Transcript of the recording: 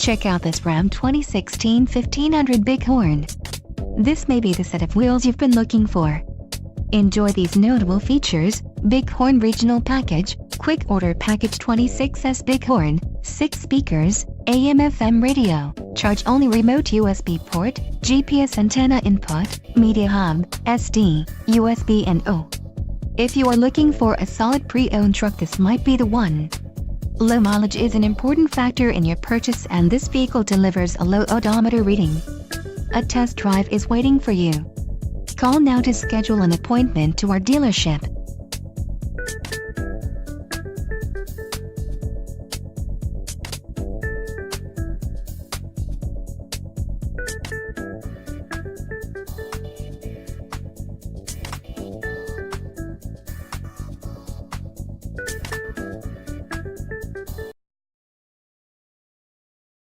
Check out this Ram 2016 1500 Bighorn. This may be the set of wheels you've been looking for. Enjoy these notable features: Bighorn Regional Package, Quick Order Package 26S Bighorn, 6 speakers, AM/FM radio, charge-only remote USB port, GPS antenna input, media hub, SD, USB and O. If you are looking for a solid pre-owned truck, this might be the one. Low mileage is an important factor in your purchase, and this vehicle delivers a low odometer reading. A test drive is waiting for you. Call now to schedule an appointment to our dealership.